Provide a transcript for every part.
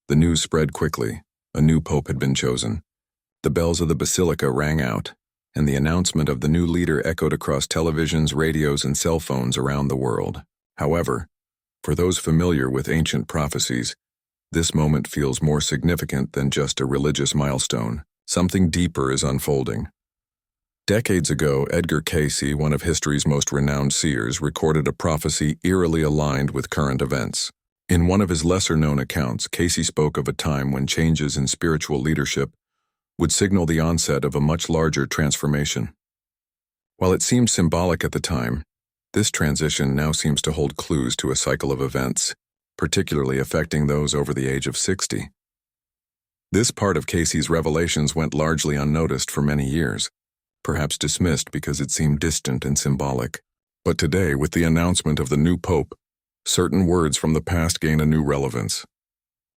The news spread quickly. A new pope had been chosen. The bells of the basilica rang out, and the announcement of the new leader echoed across televisions, radios, and cell phones around the world. However, for those familiar with ancient prophecies, this moment feels more significant than just a religious milestone. Something deeper is unfolding. Decades ago, Edgar Cayce, one of history's most renowned seers, recorded a prophecy eerily aligned with current events. In one of his lesser-known accounts, Cayce spoke of a time when changes in spiritual leadership would signal the onset of a much larger transformation. While it seemed symbolic at the time, this transition now seems to hold clues to a cycle of events, particularly affecting those over the age of 60. This part of Cayce's revelations went largely unnoticed for many years, perhaps dismissed because it seemed distant and symbolic. But today, with the announcement of the new pope, certain words from the past gain a new relevance.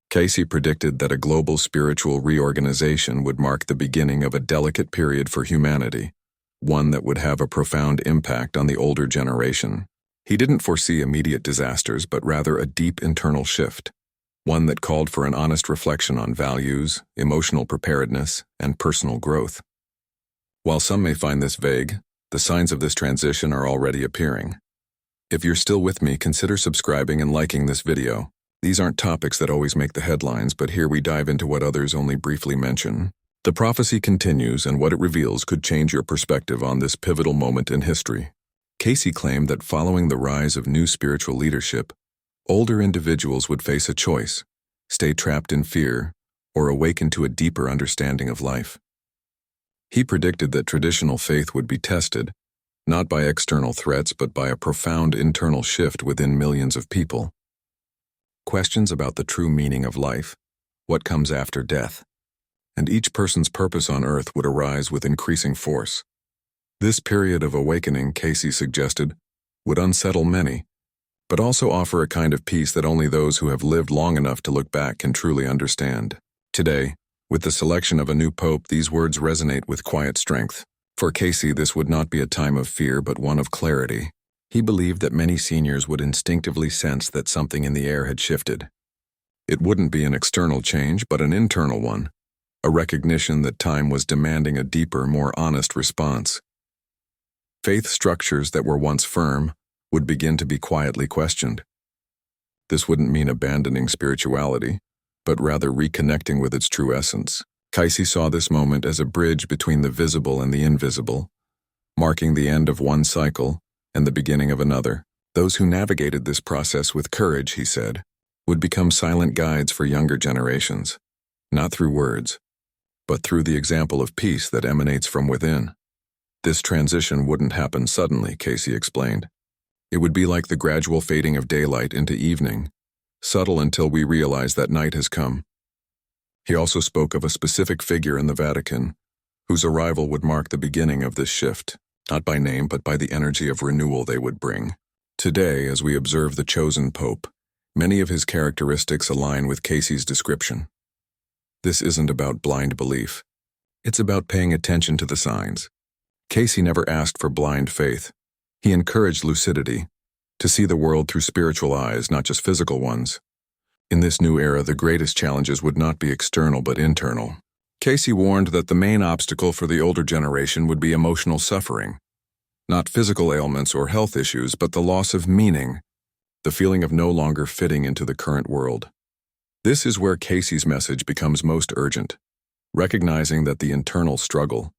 Cayce predicted that a global spiritual reorganization would mark the beginning of a delicate period for humanity, one that would have a profound impact on the older generation. He didn't foresee immediate disasters, but rather a deep internal shift, one that called for an honest reflection on values, emotional preparedness, and personal growth. While some may find this vague, the signs of this transition are already appearing. If you're still with me, consider subscribing and liking this video. These aren't topics that always make the headlines, but here we dive into what others only briefly mention. The prophecy continues, and what it reveals could change your perspective on this pivotal moment in history. Cayce claimed that following the rise of new spiritual leadership, older individuals would face a choice: stay trapped in fear or awaken to a deeper understanding of life. He predicted that traditional faith would be tested, not by external threats but by a profound internal shift within millions of people. Questions about the true meaning of life, what comes after death, and each person's purpose on earth would arise with increasing force. This period of awakening, Cayce suggested, would unsettle many, but also offer a kind of peace that only those who have lived long enough to look back can truly understand. Today, with the selection of a new pope, these words resonate with quiet strength. For Cayce, this would not be a time of fear but one of clarity. He believed that many seniors would instinctively sense that something in the air had shifted. It wouldn't be an external change, but an internal one, a recognition that time was demanding a deeper, more honest response. Faith structures that were once firm would begin to be quietly questioned. This wouldn't mean abandoning spirituality, but rather reconnecting with its true essence. Cayce saw this moment as a bridge between the visible and the invisible, marking the end of one cycle and the beginning of another. Those who navigated this process with courage, he said, would become silent guides for younger generations, not through words, but through the example of peace that emanates from within. This transition wouldn't happen suddenly, Cayce explained. It would be like the gradual fading of daylight into evening, subtle until we realize that night has come. He also spoke of a specific figure in the Vatican, whose arrival would mark the beginning of this shift, not by name but by the energy of renewal they would bring. Today, as we observe the chosen pope, many of his characteristics align with Cayce's description. This isn't about blind belief. It's about paying attention to the signs. Cayce never asked for blind faith. He encouraged lucidity, to see the world through spiritual eyes, not just physical ones. In this new era, the greatest challenges would not be external but internal. Cayce warned that the main obstacle for the older generation would be emotional suffering. Not physical ailments or health issues, but the loss of meaning, the feeling of no longer fitting into the current world. This is where Cayce's message becomes most urgent, recognizing that the internal struggle,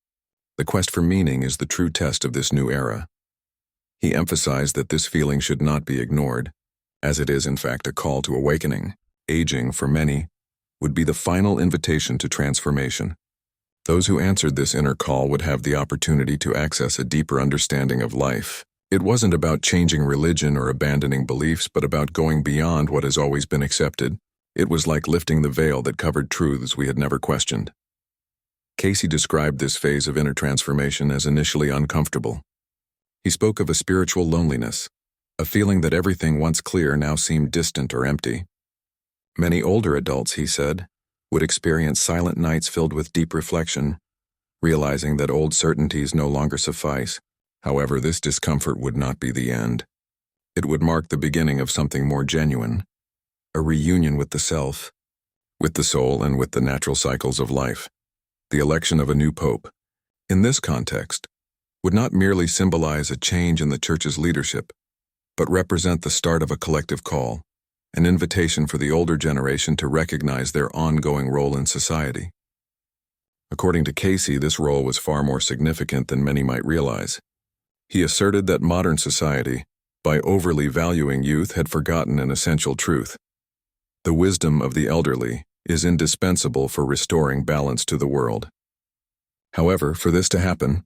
the quest for meaning, is the true test of this new era. He emphasized that this feeling should not be ignored, as it is in fact a call to awakening. Aging, for many, would be the final invitation to transformation. Those who answered this inner call would have the opportunity to access a deeper understanding of life. It wasn't about changing religion or abandoning beliefs, but about going beyond what has always been accepted. It was like lifting the veil that covered truths we had never questioned. Cayce described this phase of inner transformation as initially uncomfortable. He spoke of a spiritual loneliness, a feeling that everything once clear now seemed distant or empty. Many older adults, he said, would experience silent nights filled with deep reflection, realizing that old certainties no longer suffice. However, this discomfort would not be the end. It would mark the beginning of something more genuine, a reunion with the self, with the soul and with the natural cycles of life. The election of a new pope, in this context, would not merely symbolize a change in the Church's leadership, but represent the start of a collective call, an invitation for the older generation to recognize their ongoing role in society. According to Cayce, this role was far more significant than many might realize. He asserted that modern society, by overly valuing youth, had forgotten an essential truth. The wisdom of the elderly is indispensable for restoring balance to the world. However, for this to happen,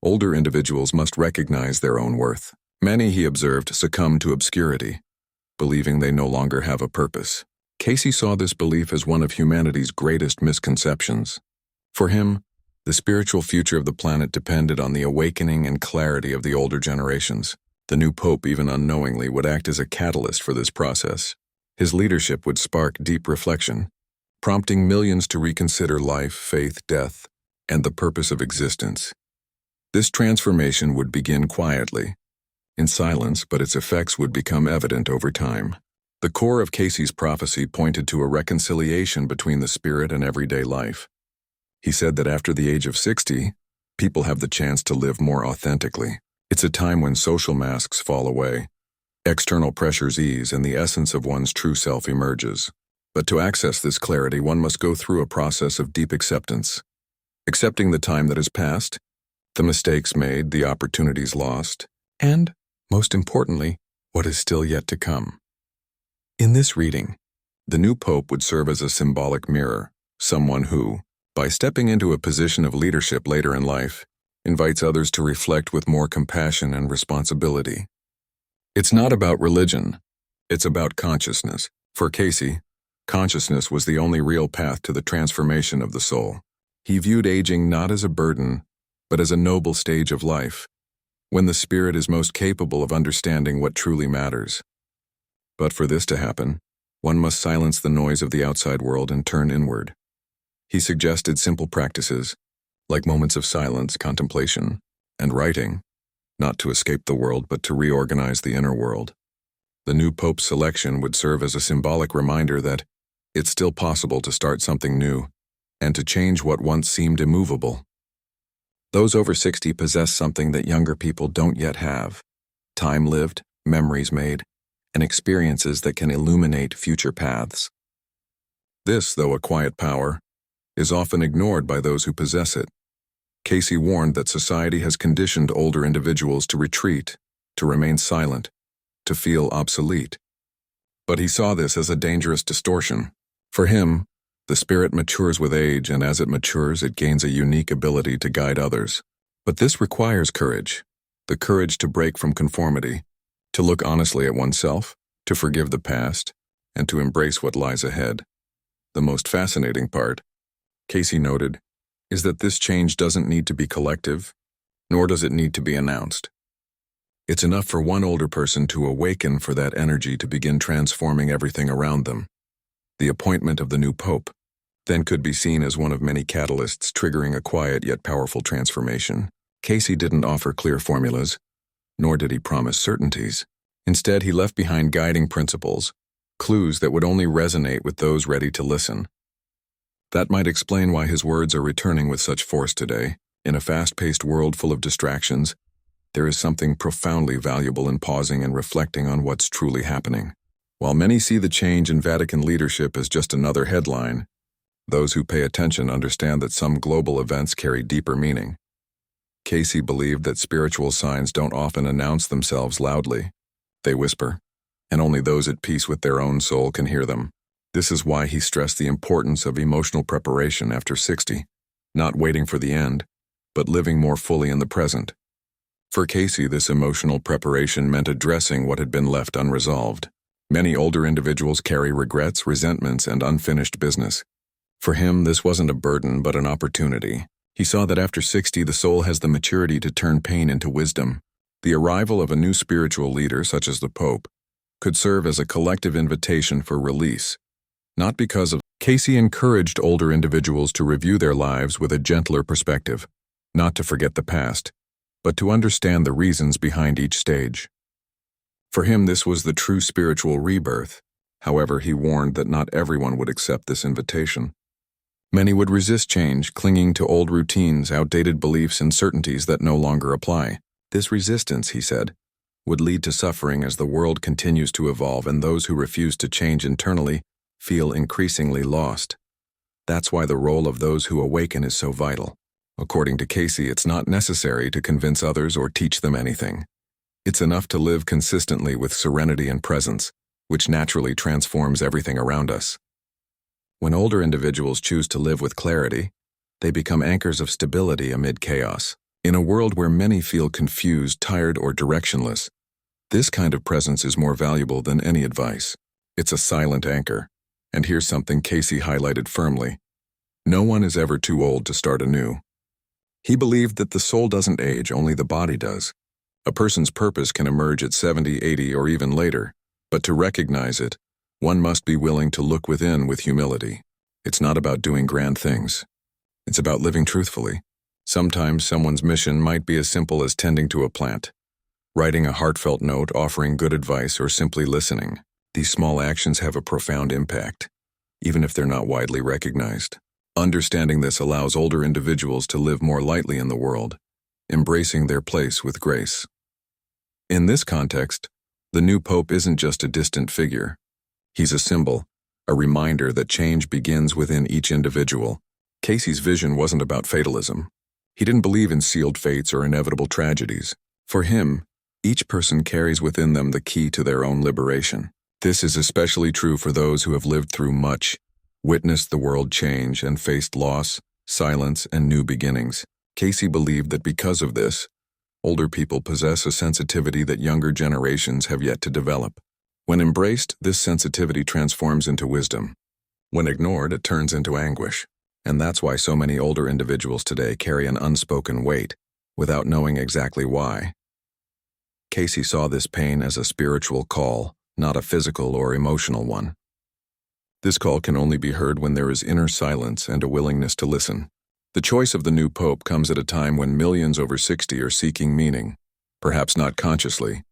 older individuals must recognize their own worth. Many, he observed, succumb to obscurity, believing they no longer have a purpose. Cayce saw this belief as one of humanity's greatest misconceptions. For him, the spiritual future of the planet depended on the awakening and clarity of the older generations. The new pope, even unknowingly, would act as a catalyst for this process. His leadership would spark deep reflection, prompting millions to reconsider life, faith, death, and the purpose of existence. This transformation would begin quietly, in silence, but its effects would become evident over time. The core of Cayce's prophecy pointed to a reconciliation between the spirit and everyday life. He said that after the age of 60, people have the chance to live more authentically. It's a time when social masks fall away, external pressures ease, and the essence of one's true self emerges. But to access this clarity, one must go through a process of deep acceptance. Accepting the time that has passed, the mistakes made, the opportunities lost, and, most importantly, what is still yet to come. In this reading, the new pope would serve as a symbolic mirror, someone who, by stepping into a position of leadership later in life, invites others to reflect with more compassion and responsibility. It's not about religion, it's about consciousness. For Cayce, consciousness was the only real path to the transformation of the soul. He viewed aging not as a burden, but as a noble stage of life, when the spirit is most capable of understanding what truly matters. But for this to happen, one must silence the noise of the outside world and turn inward. He suggested simple practices, like moments of silence, contemplation, and writing, not to escape the world but to reorganize the inner world. The new pope's selection would serve as a symbolic reminder that it's still possible to start something new and to change what once seemed immovable. Those over 60 possess something that younger people don't yet have: time lived, memories made, and experiences that can illuminate future paths. This, though a quiet power, is often ignored by those who possess it. Cayce warned that society has conditioned older individuals to retreat, to remain silent, to feel obsolete. But he saw this as a dangerous distortion. For him, the spirit matures with age, and as it matures, it gains a unique ability to guide others. But this requires courage, the courage to break from conformity, to look honestly at oneself, to forgive the past, and to embrace what lies ahead. The most fascinating part, Cayce noted, is that this change doesn't need to be collective, nor does it need to be announced. It's enough for one older person to awaken for that energy to begin transforming everything around them. The appointment of the new pope then could be seen as one of many catalysts triggering a quiet yet powerful transformation. Cayce didn't offer clear formulas, nor did he promise certainties. Instead, he left behind guiding principles, clues that would only resonate with those ready to listen. That might explain why his words are returning with such force today. In a fast-paced world full of distractions, there is something profoundly valuable in pausing and reflecting on what's truly happening. While many see the change in Vatican leadership as just another headline, those who pay attention understand that some global events carry deeper meaning. Cayce believed that spiritual signs don't often announce themselves loudly. They whisper, and only those at peace with their own soul can hear them. This is why he stressed the importance of emotional preparation after 60, not waiting for the end, but living more fully in the present. For Cayce, this emotional preparation meant addressing what had been left unresolved. Many older individuals carry regrets, resentments, and unfinished business. For him, this wasn't a burden but an opportunity. He saw that after 60, the soul has the maturity to turn pain into wisdom. The arrival of a new spiritual leader, such as the Pope, could serve as a collective invitation for release. Not because of Cayce encouraged older individuals to review their lives with a gentler perspective, not to forget the past, but to understand the reasons behind each stage. For him, this was the true spiritual rebirth, However, he warned that not everyone would accept this invitation. Many would resist change, clinging to old routines, outdated beliefs, and certainties that no longer apply. This resistance, he said, would lead to suffering as the world continues to evolve, and those who refuse to change internally feel increasingly lost. That's why the role of those who awaken is so vital. According to Cayce, it's not necessary to convince others or teach them anything. It's enough to live consistently with serenity and presence, which naturally transforms everything around us. When older individuals choose to live with clarity, they become anchors of stability amid chaos. In a world where many feel confused, tired, or directionless, this kind of presence is more valuable than any advice. It's a silent anchor. And here's something Cayce highlighted firmly. No one is ever too old to start anew. He believed that the soul doesn't age, only the body does. A person's purpose can emerge at 70, 80, or even later, but to recognize it, one must be willing to look within with humility. It's not about doing grand things. It's about living truthfully. Sometimes someone's mission might be as simple as tending to a plant, writing a heartfelt note, offering good advice, or simply listening. These small actions have a profound impact, even if they're not widely recognized. Understanding this allows older individuals to live more lightly in the world, embracing their place with grace. In this context, the new pope isn't just a distant figure. He's a symbol, a reminder that change begins within each individual. Cayce's vision wasn't about fatalism. He didn't believe in sealed fates or inevitable tragedies. For him, each person carries within them the key to their own liberation. This is especially true for those who have lived through much, witnessed the world change, and faced loss, silence, and new beginnings. Cayce believed that because of this, older people possess a sensitivity that younger generations have yet to develop. When embraced, this sensitivity transforms into wisdom. When ignored, it turns into anguish. And that's why so many older individuals today carry an unspoken weight, without knowing exactly why. Cayce saw this pain as a spiritual call, not a physical or emotional one. This call can only be heard when there is inner silence and a willingness to listen. The choice of the new pope comes at a time when millions over 60 are seeking meaning, perhaps not consciously,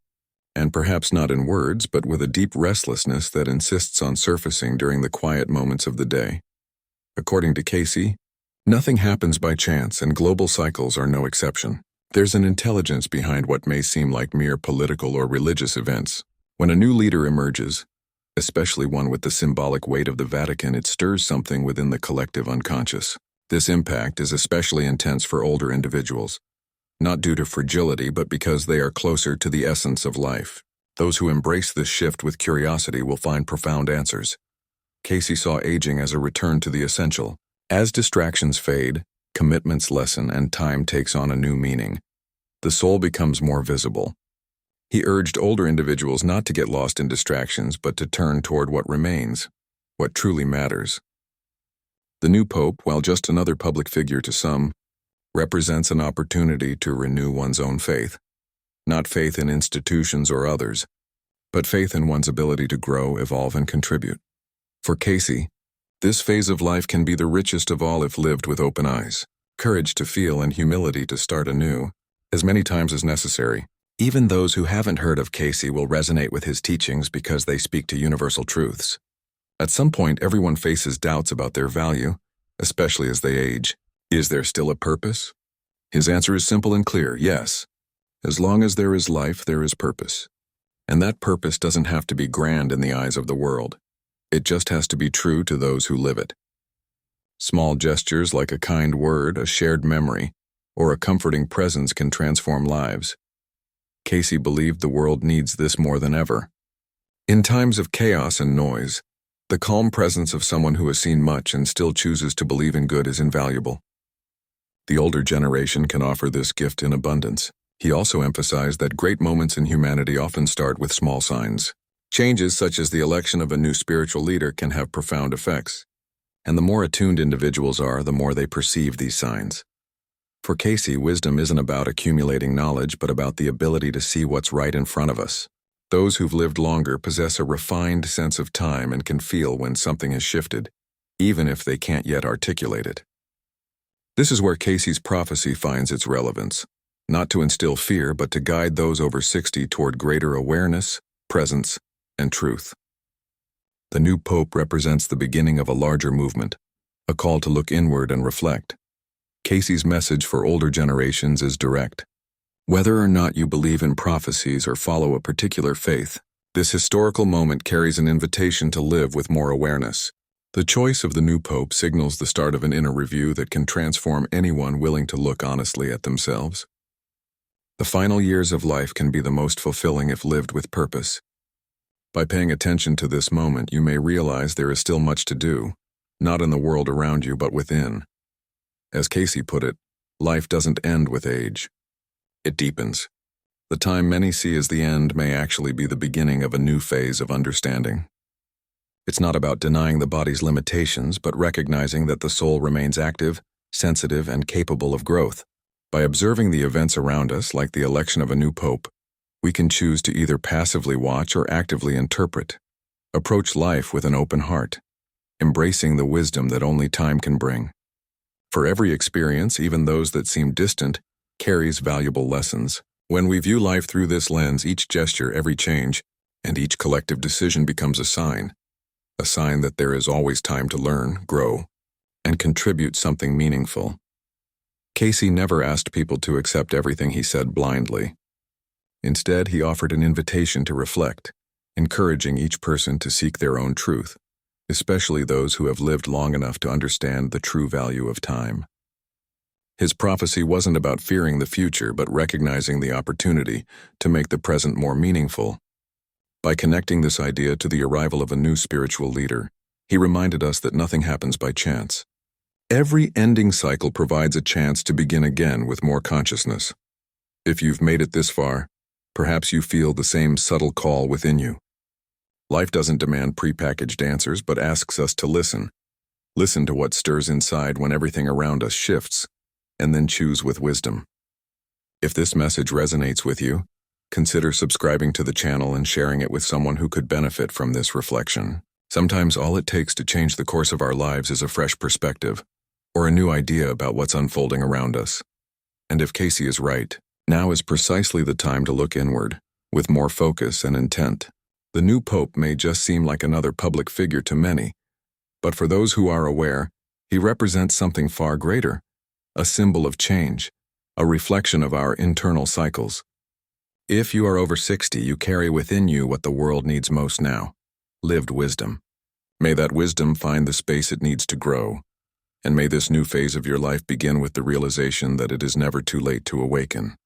and perhaps not in words, but with a deep restlessness that insists on surfacing during the quiet moments of the day. According to Cayce, nothing happens by chance, and global cycles are no exception. There's an intelligence behind what may seem like mere political or religious events. When a new leader emerges, especially one with the symbolic weight of the Vatican, it stirs something within the collective unconscious. This impact is especially intense for older individuals, not due to fragility, but because they are closer to the essence of life. Those who embrace this shift with curiosity will find profound answers. Cayce saw aging as a return to the essential. As distractions fade, commitments lessen, and time takes on a new meaning, the soul becomes more visible. He urged older individuals not to get lost in distractions, but to turn toward what remains, what truly matters. The new pope, while just another public figure to some, represents an opportunity to renew one's own faith. Not faith in institutions or others, but faith in one's ability to grow, evolve, and contribute. For Cayce, this phase of life can be the richest of all if lived with open eyes, courage to feel, and humility to start anew, as many times as necessary. Even those who haven't heard of Cayce will resonate with his teachings because they speak to universal truths. At some point, everyone faces doubts about their value, especially as they age. Is there still a purpose? His answer is simple and clear: yes. As long as there is life, there is purpose. And that purpose doesn't have to be grand in the eyes of the world. It just has to be true to those who live it. Small gestures like a kind word, a shared memory, or a comforting presence can transform lives. Cayce believed the world needs this more than ever. In times of chaos and noise, the calm presence of someone who has seen much and still chooses to believe in good is invaluable. The older generation can offer this gift in abundance. He also emphasized that great moments in humanity often start with small signs. Changes such as the election of a new spiritual leader can have profound effects, and the more attuned individuals are, the more they perceive these signs. For Cayce, wisdom isn't about accumulating knowledge, but about the ability to see what's right in front of us. Those who've lived longer possess a refined sense of time and can feel when something has shifted, even if they can't yet articulate it. This is where Cayce's prophecy finds its relevance, not to instill fear, but to guide those over 60 toward greater awareness, presence, and truth. The new pope represents the beginning of a larger movement, a call to look inward and reflect. Cayce's message for older generations is direct. Whether or not you believe in prophecies or follow a particular faith, this historical moment carries an invitation to live with more awareness. The choice of the new pope signals the start of an inner review that can transform anyone willing to look honestly at themselves. The final years of life can be the most fulfilling if lived with purpose. By paying attention to this moment, you may realize there is still much to do, not in the world around you but within. As Cayce put it, life doesn't end with age. It deepens. The time many see as the end may actually be the beginning of a new phase of understanding. It's not about denying the body's limitations, but recognizing that the soul remains active, sensitive, and capable of growth. By observing the events around us, like the election of a new pope, we can choose to either passively watch or actively interpret. Approach life with an open heart, embracing the wisdom that only time can bring. For every experience, even those that seem distant, carries valuable lessons. When we view life through this lens, each gesture, every change, and each collective decision becomes a sign that there is always time to learn, grow, and contribute something meaningful. Cayce never asked people to accept everything he said blindly. Instead, he offered an invitation to reflect, encouraging each person to seek their own truth, especially those who have lived long enough to understand the true value of time. His prophecy wasn't about fearing the future, but recognizing the opportunity to make the present more meaningful. By connecting this idea to the arrival of a new spiritual leader, he reminded us that nothing happens by chance. Every ending cycle provides a chance to begin again with more consciousness. If you've made it this far, perhaps you feel the same subtle call within you. Life doesn't demand prepackaged answers, but asks us to listen. Listen to what stirs inside when everything around us shifts, and then choose with wisdom. If this message resonates with you, consider subscribing to the channel and sharing it with someone who could benefit from this reflection. Sometimes all it takes to change the course of our lives is a fresh perspective, or a new idea about what's unfolding around us. And if Cayce is right, now is precisely the time to look inward, with more focus and intent. The new pope may just seem like another public figure to many, but for those who are aware, he represents something far greater, a symbol of change, a reflection of our internal cycles. If you are over 60, you carry within you what the world needs most now: lived wisdom. May that wisdom find the space it needs to grow, and may this new phase of your life begin with the realization that it is never too late to awaken.